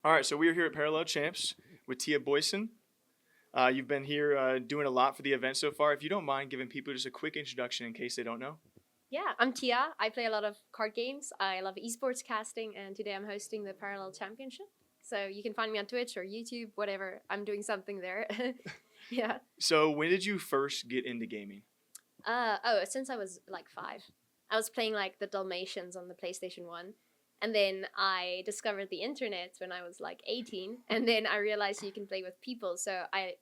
All right, so we are here at Parallel Champs with Thea Booysen. You've been here doing a lot for the event so far. If you don't mind giving people just a quick introduction in case they don't know. Yeah, I'm Tia. I play a lot of card games. I love esports casting, and today I'm hosting the Parallel Championship. So you can find me on Twitch or YouTube, whatever. I'm doing something there. Yeah. So, when did you first get into gaming? Since I was like 5, I was playing like the Dalmatians on the PlayStation 1. And then I discovered the internet when I was like 18. And then I realized you can play with people. So I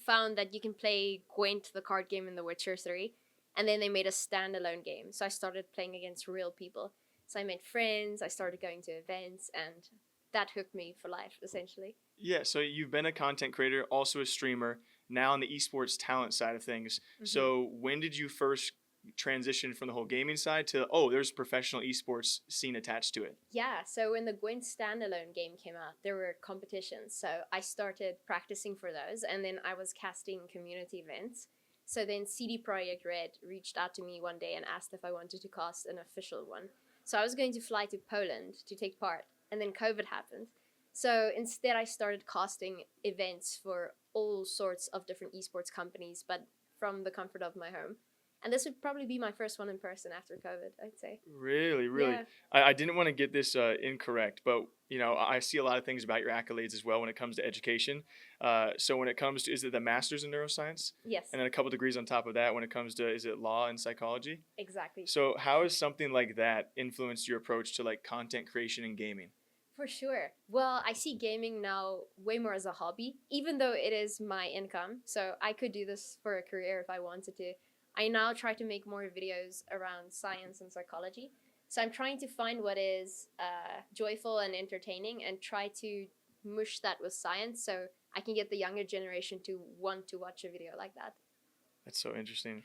found that you can play Gwent, the card game in The Witcher 3. And then they made a standalone game. So I started playing against real people. So I made friends, I started going to events, and that hooked me for life, essentially. Yeah, so you've been a content creator, also a streamer, now on the esports talent side of things. So, when did you first transition from the whole gaming side to, oh, there's professional esports scene attached to it? Yeah, so when the Gwent standalone game came out, there were competitions. So I started practicing for those, and then I was casting community events. So then CD Projekt Red reached out to me one day and asked if I wanted to cast an official one. So I was going to fly to Poland to take part, and then COVID happened. So instead, I started casting events for all sorts of different esports companies, but from the comfort of my home. And this would probably be my first one in person after COVID, I'd say. Really, really. Yeah. I didn't want to get this incorrect, but I see a lot of things about your accolades as well when it comes to education. So when it comes to, is it the master's in neuroscience, Yes, and then a couple degrees on top of that when it comes to, is it law and psychology? exactly. So how has something like that influenced your approach to like content creation and gaming? For sure. Well, I see gaming now way more as a hobby, even though it is my income. So I could do this for a career if I wanted to. I now try to make more videos around science and psychology. So I'm trying to find what is joyful and entertaining and try to mush that with science so I can get the younger generation to want to watch a video like that. That's so interesting.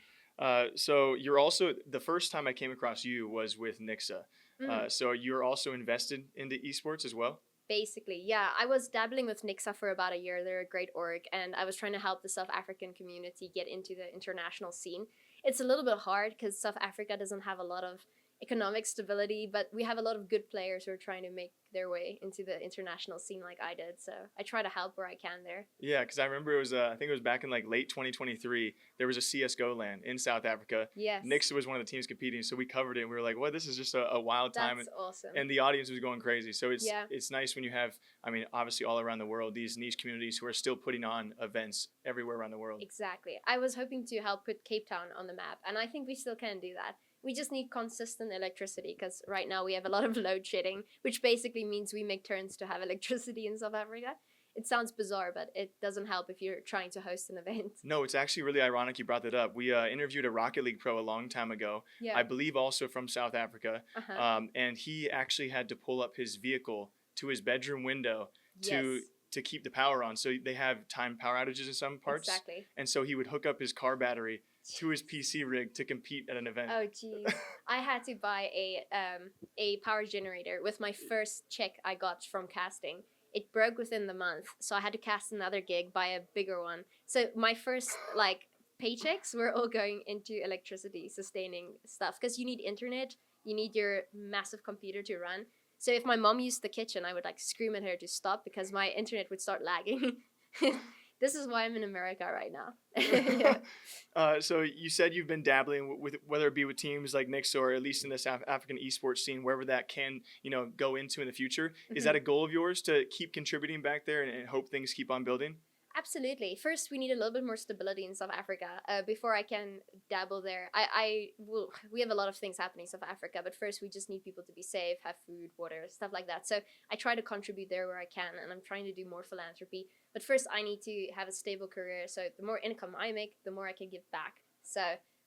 So you're also, the first time I came across you was with Nixa. Mm. So you're also invested into esports as well? Basically, yeah. I was dabbling with Nixa for about a year. They're a great org, and I was trying to help the South African community get into the international scene. It's a little bit hard because South Africa doesn't have a lot of economic stability, but we have a lot of good players who are trying to make their way into the international scene like I did. So I try to help where I can there. Yeah, because I remember it was, I think it was back in like late 2023. There was a CS:GO LAN in South Africa. Yes. Nixa was one of the teams competing, so we covered it. And we were like, "Well, this is just a wild time," That's awesome. and the audience was going crazy. So Yeah. it's nice when you have, I mean, obviously all around the world, these niche communities who are still putting on events everywhere around the world. Exactly. I was hoping to help put Cape Town on the map, and I think we still can do that. We just need consistent electricity because right now we have a lot of load shedding, which basically means we make turns to have electricity in South Africa. It sounds bizarre, but it doesn't help if you're trying to host an event. No, it's actually really ironic you brought that up. We interviewed a Rocket League pro a long time ago, Yeah. I believe also from South Africa, Uh-huh. and he actually had to pull up his vehicle to his bedroom window to Yes. to keep the power on. So they have timed power outages in some parts, Exactly. and so he would hook up his car battery to his PC rig to compete at an event. Oh geez, I had to buy a power generator with my first check I got from casting. It broke within the month, so I had to cast another gig, buy a bigger one. So my first like paychecks were all going into electricity sustaining stuff because you need internet, you need your massive computer to run. So if my mom used the kitchen, I would like scream at her to stop because my internet would start lagging. This is why I'm in America right now. Yeah. So you said you've been dabbling with whether it be with teams like Knicks or at least in the South African esports scene, wherever that can go into in the future. Is that a goal of yours to keep contributing back there and hope things keep on building? Absolutely. First, we need a little bit more stability in South Africa before I can dabble there. We have a lot of things happening in South Africa, but first we just need people to be safe, have food, water, stuff like that. So I try to contribute there where I can, and I'm trying to do more philanthropy. But first, I need to have a stable career. So the more income I make, the more I can give back. So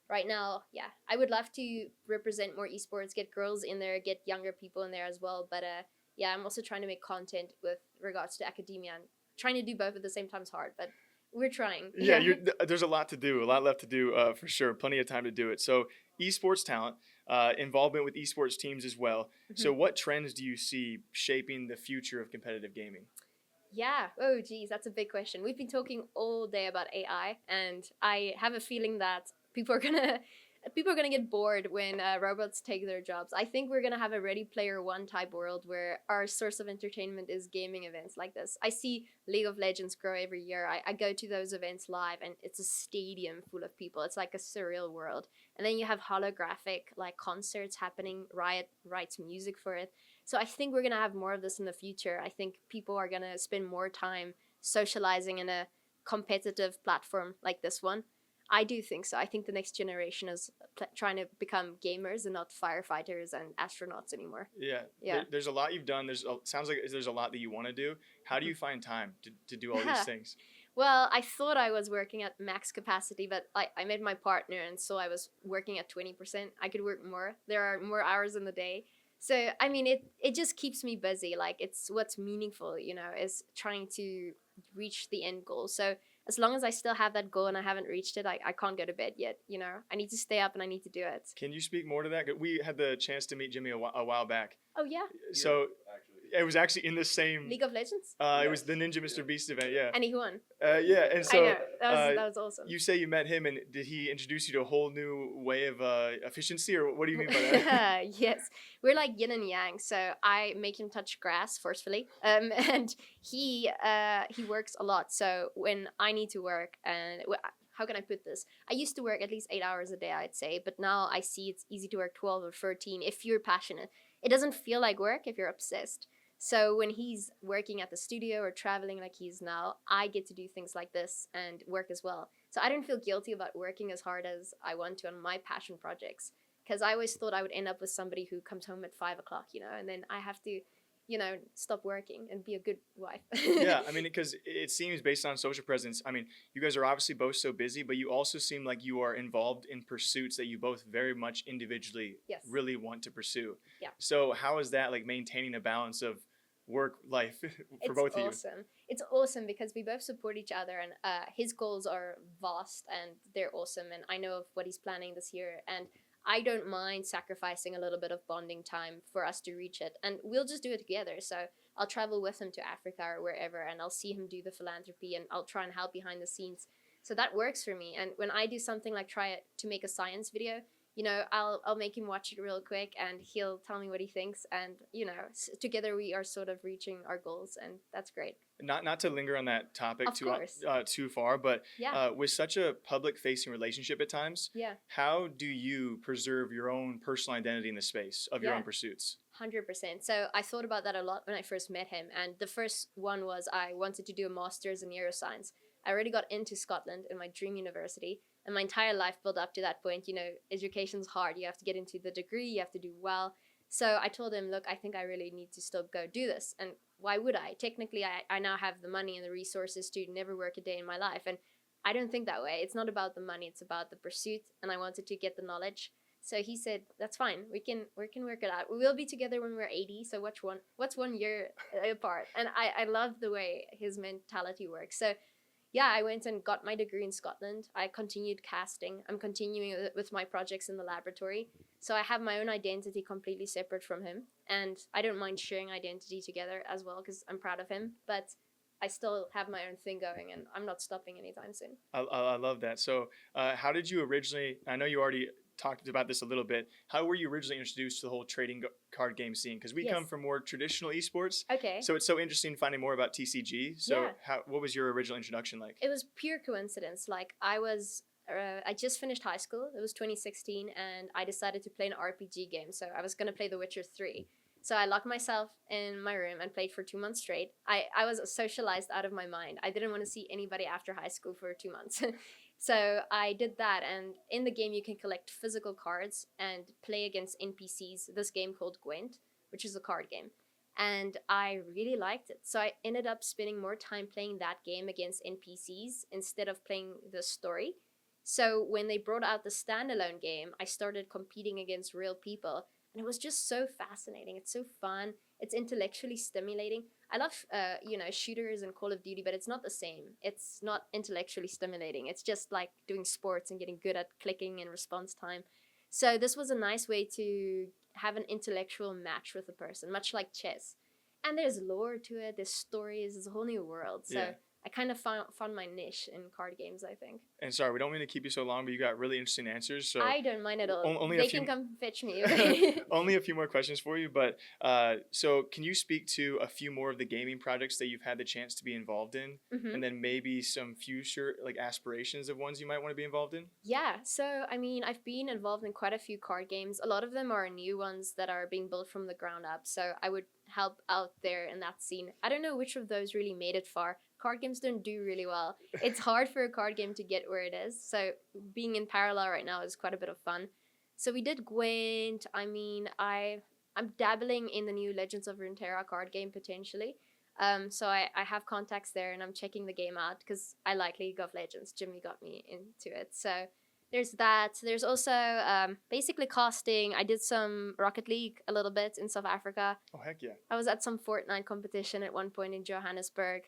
right now, yeah, I would love to represent more esports, get girls in there, get younger people in there as well. But yeah, I'm also trying to make content with regards to academia and trying to do both at the same time is hard, but we're trying. Yeah, there's a lot to do, a lot left to do for sure. Plenty of time to do it. So, esports talent, involvement with esports teams as well. So, what trends do you see shaping the future of competitive gaming? Yeah. Oh, geez, that's a big question. We've been talking all day about AI, and I have a feeling that people are gonna people are going to get bored when robots take their jobs. I think we're going to have a Ready Player One type world where our source of entertainment is gaming events like this. I see League of Legends grow every year. I go to those events live, and it's a stadium full of people. It's like a surreal world. And then you have holographic like concerts happening. Riot writes music for it. So I think we're going to have more of this in the future. I think people are going to spend more time socializing in a competitive platform like this one. I do think so. I think the next generation is trying to become gamers and not firefighters and astronauts anymore. Yeah. Yeah. There's a lot you've done. Sounds like there's a lot that you want to do. How do you find time to do all these things? Well, I thought I was working at max capacity, but I met my partner, and so I was working at 20%. I could work more. There are more hours in the day. So, I mean, it just keeps me busy. Like, it's what's meaningful, is trying to reach the end goal. So as long as I still have that goal and I haven't reached it, I can't go to bed yet, I need to stay up and I need to do it. Can you speak more to that? We had the chance to meet Jimmy a while back. Oh, yeah? So it was actually in the same... League of Legends? It was the Ninja MrBeast event, yeah. And he won. Yeah, and so... I know, that was awesome. You say you met him, and did he introduce you to a whole new way of efficiency, or what do you mean by that? Yes, we're like yin and yang. So I make him touch grass forcefully, and he works a lot. So when I need to work, and how can I put this? I used to work at least 8 hours a day, I'd say, but now I see it's easy to work 12 or 13 if you're passionate. It doesn't feel like work if you're obsessed. So when he's working at the studio or traveling like he is now, I get to do things like this and work as well. So I don't feel guilty about working as hard as I want to on my passion projects, because I always thought I would end up with somebody who comes home at 5 o'clock, and then I have to, stop working and be a good wife. Yeah, I mean, because it seems based on social presence, I mean, you guys are obviously both so busy, but you also seem like you are involved in pursuits that you both very much individually really want to pursue. Yeah. So how is that like maintaining a balance of work life for both of you? It's awesome because we both support each other, and his goals are vast and they're awesome, and I know of what he's planning this year, and I don't mind sacrificing a little bit of bonding time for us to reach it, and we'll just do it together. So I'll travel with him to Africa or wherever, and I'll see him do the philanthropy, and I'll try and help behind the scenes. So that works for me. And when I do something like try to make a science video, I'll make him watch it real quick, and he'll tell me what he thinks, and together we are sort of reaching our goals, and that's great. Not to linger on that topic too far, but with such a public-facing relationship at times, how do you preserve your own personal identity in the space of your own pursuits? 100%. So I thought about that a lot when I first met him, and the first one was I wanted to do a master's in neuroscience. I already got into Scotland in my dream university, and my entire life built up to that point. Education's hard. You have to get into the degree, you have to do well. So I told him, look, I think I really need to still go do this. And why would I? Technically, I now have the money and the resources to never work a day in my life. And I don't think that way. It's not about the money, it's about the pursuit. And I wanted to get the knowledge. So he said, that's fine. We can work it out. We will be together when we're 80. So what's 1 year apart? And I love the way his mentality works. So yeah, I went and got my degree in Scotland. I continued casting. I'm continuing with my projects in the laboratory. So I have my own identity completely separate from him. And I don't mind sharing identity together as well because I'm proud of him. But I still have my own thing going, and I'm not stopping anytime soon. I love that. So how did you originally, I know you already talked about this a little bit, how were you originally introduced to the whole trading card game scene? Because we come from more traditional esports. Okay. So it's so interesting finding more about TCG. So what was your original introduction like? It was pure coincidence. Like I just finished high school. It was 2016, and I decided to play an RPG game. So I was going to play The Witcher 3. So I locked myself in my room and played for 2 months straight. I was socialized out of my mind. I didn't want to see anybody after high school for 2 months. So I did that, and in the game you can collect physical cards and play against NPCs, this game called Gwent, which is a card game. And I really liked it. So I ended up spending more time playing that game against NPCs instead of playing the story. So when they brought out the standalone game, I started competing against real people. And it was just so fascinating. It's so fun. It's intellectually stimulating. I love, shooters and Call of Duty, but it's not the same. It's not intellectually stimulating. It's just like doing sports and getting good at clicking and response time. So this was a nice way to have an intellectual match with a person, much like chess. And there's lore to it. There's stories. There's a whole new world. So I kind of found my niche in card games, I think. And sorry, we don't mean to keep you so long, but you got really interesting answers. So I don't mind at all. only They a few, can come fetch me. only a few more questions for you. But so can you speak to a few more of the gaming projects that you've had the chance to be involved in, and then maybe some future like aspirations of ones you might want to be involved in? Yeah, so I mean, I've been involved in quite a few card games. A lot of them are new ones that are being built from the ground up. So I would help out there in that scene. I don't know which of those really made it far. Card games don't do really well. It's hard for a card game to get where it is. So being in parallel right now is quite a bit of fun. So we did Gwent. I mean, I'm dabbling in the new Legends of Runeterra card game potentially. So I have contacts there and I'm checking the game out because I like League of Legends. Jimmy got me into it. So there's that. There's also basically casting. I did some Rocket League a little bit in South Africa. Oh, heck yeah. I was at some Fortnite competition at one point in Johannesburg.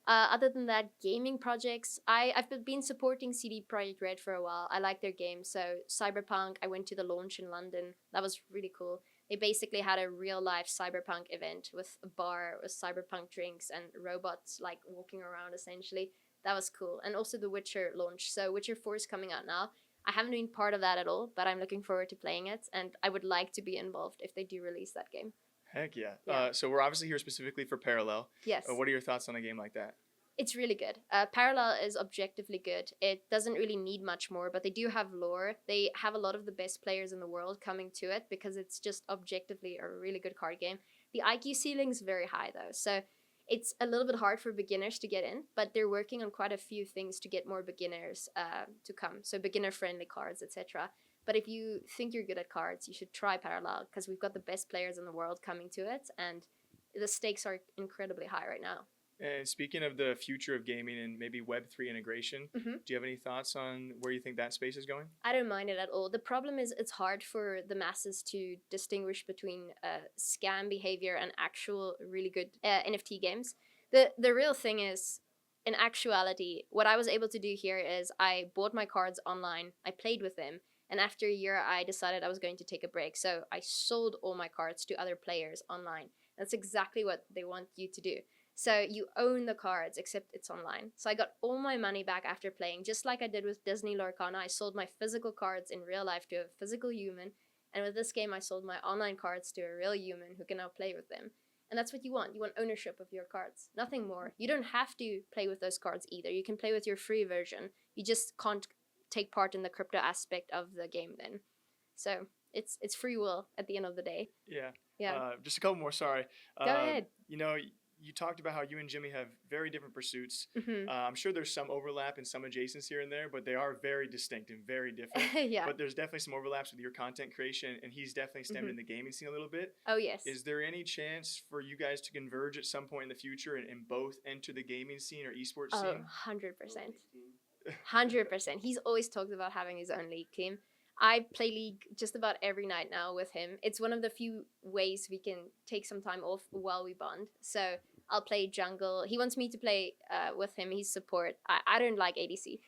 Other than that, gaming projects. I've been supporting CD Projekt Red for a while. I like their games. So Cyberpunk, I went to the launch in London. That was really cool. They basically had a real life cyberpunk event with a bar with cyberpunk drinks and robots like walking around essentially. That was cool. And also the Witcher launch. So Witcher 4 is coming out now. I haven't been part of that at all, but I'm looking forward to playing it and I would like to be involved if they do release that game. Heck yeah. Yeah. So we're obviously here specifically for Parallel. Yes. What are your thoughts on a game like that? It's really good. Parallel is objectively good. It doesn't really need much more, but they do have lore. They have a lot of the best players in the world coming to it because it's just objectively a really good card game. The IQ ceiling is very high though, so it's a little bit hard for beginners to get in, but they're working on quite a few things to get more beginners to come. So beginner-friendly cards, etc. But if you think you're good at cards, you should try Parallel because we've got the best players in the world coming to it, and the stakes are incredibly high right now. And speaking of the future of gaming and maybe Web3 integration, do you have any thoughts on where you think that space is going? I don't mind it at all. The problem is it's hard for the masses to distinguish between scam behavior and actual really good NFT games. The real thing is, in actuality, what I was able to do here is I bought my cards online, I played with them, and after a year I decided I was going to take a break. So I sold all my cards to other players online. That's exactly what they want you to do. So you own the cards, except it's online. So I got all my money back after playing, just like I did with Disney Lorcana. I sold my physical cards in real life to a physical human. And with this game, I sold my online cards to a real human who can now play with them. And that's what you want. You want ownership of your cards. Nothing more. You don't have to play with those cards either. You can play with your free version. You just can't take part in the crypto aspect of the game then. So it's free will at the end of the day. Yeah. Yeah. Just a couple more, sorry. Go ahead. You know, you talked about how you and Jimmy have very different pursuits. Mm-hmm. I'm sure there's some overlap and some adjacents here and there, but they are very distinct and very different. Yeah. But there's definitely some overlaps with your content creation, and he's definitely stemmed in the gaming scene a little bit. Oh, yes. Is there any chance for you guys to converge at some point in the future and both enter the gaming scene or esports scene? 100%. 100%. He's always talked about having his own league team. I play League just about every night now with him. It's one of the few ways we can take some time off while we bond. So I'll play jungle. He wants me to play with him. He's support. I don't like ADC.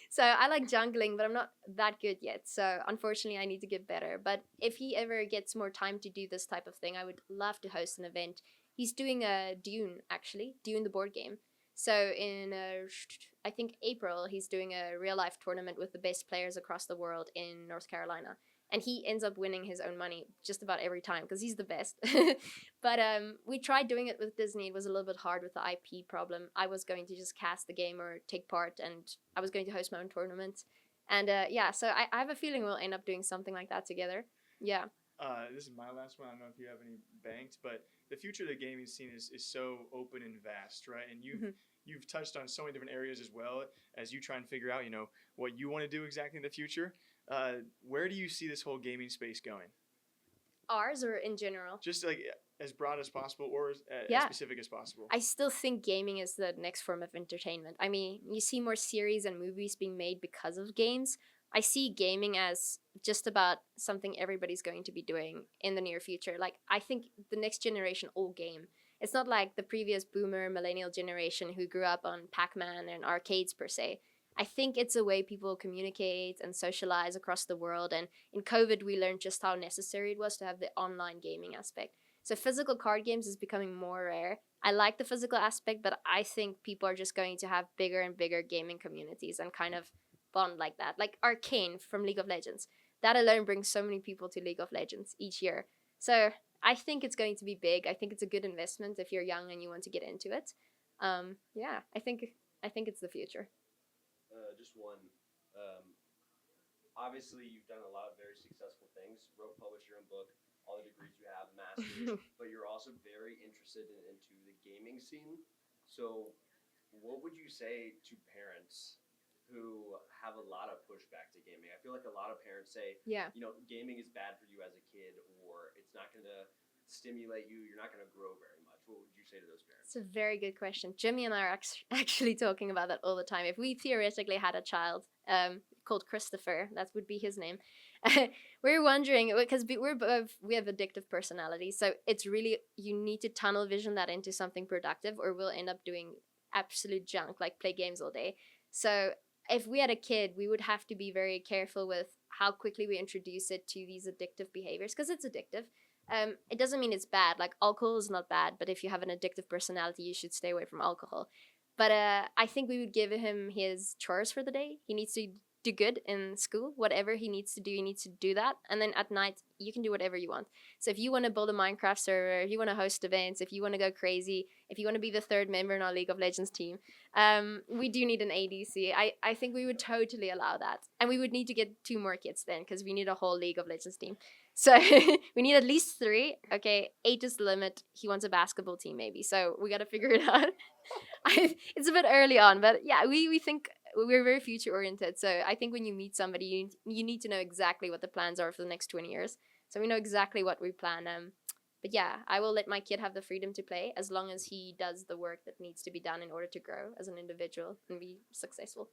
So I like jungling, but I'm not that good yet. So unfortunately, I need to get better. But if he ever gets more time to do this type of thing, I would love to host an event. He's doing a Dune, actually. Dune, the board game. So in, I think, April, he's doing a real-life tournament with the best players across the world in North Carolina. And he ends up winning his own money just about every time because he's the best. But we tried doing it with Disney. It was a little bit hard with the IP problem. I was going to just cast the game or take part, and I was going to host my own tournament. And yeah, so I have a feeling we'll end up doing something like that together. Yeah. This is my last one. I don't know if you have any banked, but the future of the gaming scene is so open and vast, right? And you've touched on so many different areas as well as you try and figure out, you know, what you want to do exactly in the future. Where do you see this whole gaming space going? Ours or in general? Just like as broad as possible or as specific as possible. I still think gaming is the next form of entertainment. I mean, you see more series and movies being made because of games. I see gaming as just about something everybody's going to be doing in the near future. Like, I think the next generation all game. It's not like the previous boomer millennial generation who grew up on Pac-Man and arcades per se. I think it's a way people communicate and socialize across the world. And in COVID, we learned just how necessary it was to have the online gaming aspect. So physical card games is becoming more rare. I like the physical aspect, but I think people are just going to have bigger and bigger gaming communities and kind of bond like that. Like Arcane from League of Legends. That alone brings so many people to League of Legends each year. So I think it's going to be big. I think it's a good investment if you're young and you want to get into it. Yeah, I think it's the future. Just one. Um, Obviously, you've done a lot of very successful things. Wrote, published your own book, all the degrees you have, masters. But you're also very interested into the gaming scene. So, what would you say to parents who have a lot of pushback to gaming? I feel like a lot of parents say, Yeah. gaming is bad for you as a kid, or it's not going to stimulate you. You're not going to grow very much. What would you say to those parents? It's a very good question. Jimmy and I are actually talking about that all the time. If we theoretically had a child called Christopher, that would be his name. We're wondering, because we have addictive personalities, so it's really, you need to tunnel vision that into something productive, or we'll end up doing absolute junk, like play games all day. So if we had a kid, we would have to be very careful with how quickly we introduce it to these addictive behaviors, because it's addictive. It doesn't mean it's bad. Like, alcohol is not bad, but if you have an addictive personality, you should stay away from alcohol. But I think we would give him his chores for the day. He needs to do good in school. Whatever he needs to do, he needs to do that. And then at night, you can do whatever you want. So if you want to build a Minecraft server, if you want to host events, if you want to go crazy, if you want to be the third member in our League of Legends team, we do need an ADC. I think we would totally allow that. And we would need to get 2 more kids then, because we need a whole League of Legends team. So we need at least 3. Okay, 8 is the limit. He wants a basketball team maybe. So we got to figure it out. It's a bit early on, but yeah, we think we're very future oriented. So I think when you meet somebody, you need to know exactly what the plans are for the next 20 years. So we know exactly what we plan. But yeah, I will let my kid have the freedom to play as long as he does the work that needs to be done in order to grow as an individual and be successful.